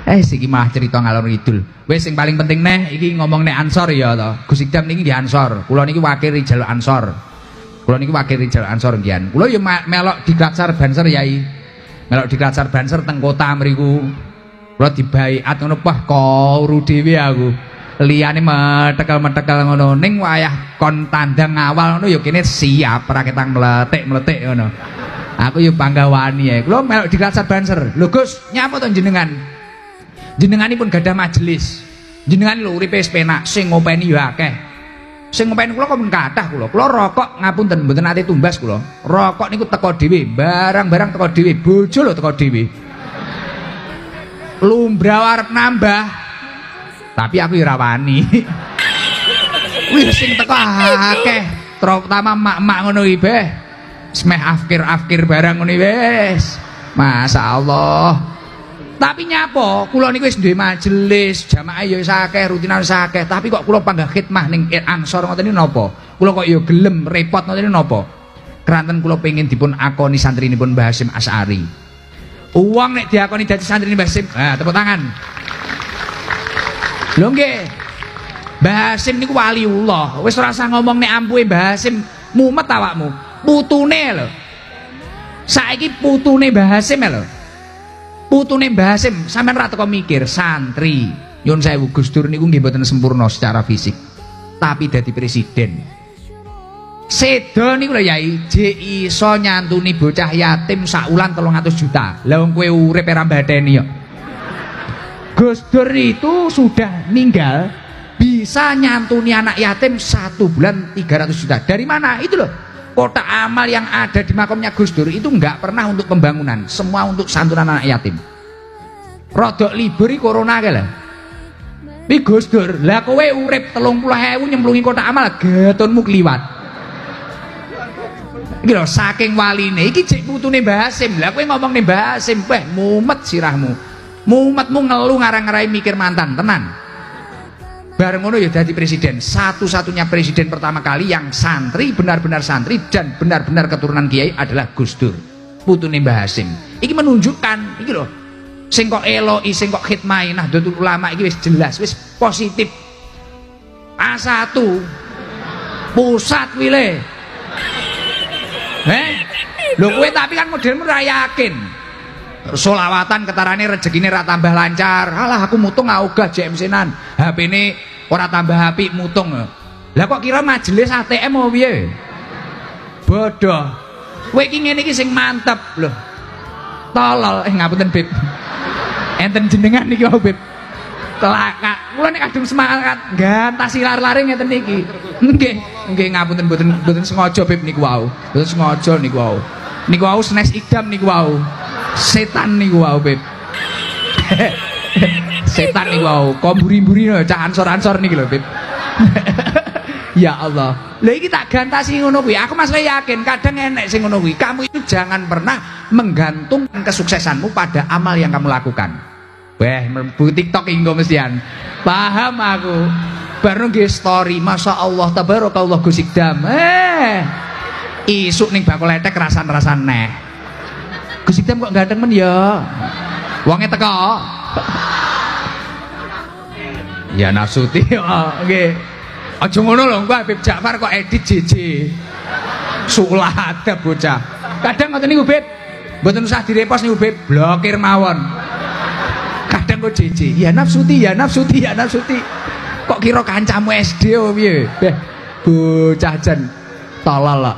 Iki malah cerita ngalor ngidul. Wis sing paling penting neh iki ngomong nek Ansor ya to. Gus Idam niki nggih Ansor. Kula niki wakil Rijal Ansor. Kula niki wakil Rijal Ansor nggih. Kula ya melok diklat Banser Yai. Melok diklat Banser teng kota mriku. Kula dibaiat ngono pah kuru dhewe aku. Liyane metekel-metekel ngono ning wayah kon tandang awal ngono ya kene siap ora ketang meletik-meletik ngono. Aku ya bangga wani ya. Kula melok diklat Banser. Lho Gus, nyapa to jenengan? Jenenganipun gadah majelis. Jenengan lho uripe wis penak, sing ngopeni ya akeh. Sing ngopeni kula kok men kathah kula. Kula rokok ngapunten mboten ate tumbas kula. Rokok niku teko dhewe, barang-barang teko dhewe, bojo lho teko dhewe. Lumbrah arep nambah. Tapi aku ya ora wani. Wih sing teko akeh, terutama mak-mak ngono iki beh. Semeh afkir barang ngono wis. Masyaallah. Tapi nyapa, kula niku wis duwe majelis, jamaah ya wis akeh, rutinan wis akeh, tapi kok kula panggah khidmah ning Ansor ngoten niku napa? Kula kok ya gelem repot ngoten niku napa? Keranten kula pengin dipun akoni santrinipun Mbah Hasyim Asy'ari. Uang nek diakoni dadi santrine Mbah Hasyim, tepuk tangan. Lho nggih. Mbah Hasyim niku waliullah. Wis ora usah ngomong nek ampuhe Mbah Hasyim mumet awakmu. Putune lho. Saiki putune Mbah Hasyim lho. Putune Mbah Hasyim sampean ra teko mikir santri nyun sewu Gus Dur niku nggih mboten sempurna secara fisik tapi dadi presiden sedo niku lho Yai jek iso nyantuni bocah yatim saulan 300 juta lah wong kowe urip ora mbatheni yo Gus Dur itu sudah meninggal bisa nyantuni anak yatim 1 bulan 300 juta dari mana itu loh kotak amal yang ada di makamnya Gus Dur itu enggak pernah untuk pembangunan, semua untuk santunan anak yatim. Rodok libur corona ke lah. Pi Gus Dur, lah kowe urip 30.000 nyemplungi kotak amal, getonmu kliwat. Iki lho saking waline, iki jek putune Mbah Hasyim. Lah kowe ngomong ning Mbah Hasyim, weh mumet sirahmu. Mumetmu ngelu ngarang-ngarai mikir mantan, tenan. Bareng ngono ya jadi presiden, satu-satunya presiden pertama kali yang santri, benar-benar santri dan benar-benar keturunan kiai adalah Gus Dur, putune Mbah Hasyim. Iki menunjukkan, iki loh, sing kok eloki, sing kok khidmai Nahdlatul Ulama iki wis jelas, wis positif. A1 pusat wile. Lho kowe tapi kan modelmu ora yakin. Solawatan ketarane rezekine ra tambah lancar. Alah aku mutung ogah JMC-nan. HP-ne ora tambah apik mutung. Lah kok kira majelis ATM apa piye? Bodoh. Kowe iki ngene iki sing mantep lho. Tolol. Ngapunten Bib. Enten jenengan niki wae Bib. Telaka. Kula nek kadung semangat gantasi lar-lare ngeten niki. Nggih ngapunten mboten sengaja Bib niku wau. Mboten sengaja niku wau. Niku wau snes idam niku wau. Setan niku wau Beb. Setan niku wau, komburi-mburi cah ansor-ansor niki lho Beb. Ya Allah. Lah iki tak gantasi ngono kuwi. Aku masih yakin kadang enek sing ngono kuwi. Kamu itu jangan pernah menggantungkan kesuksesanmu pada amal yang kamu lakukan. Weh, mlebu TikTok iki mestian. Paham aku. Baru nggih story, Masya Allah tabarakallah Gus Idam. Isuk ning bakul letek rasan-rasan neh. Gus Idam kok ganteng men ya. Wonge teko. Ya nafsuti nggih. Aja ngono lho, Mbah Habib Ja'far kok edit JJ. Sulah adab bocah. Kadang ngoten niku, Bib. Mboten usah direpost niku, Bib. Blokir mawon. Kadang kok JJ. Ya nafsuti, ya nafsuti, ya nafsuti. Kok kira kancamu SD opo piye? Beh, bocah jan tolol kok.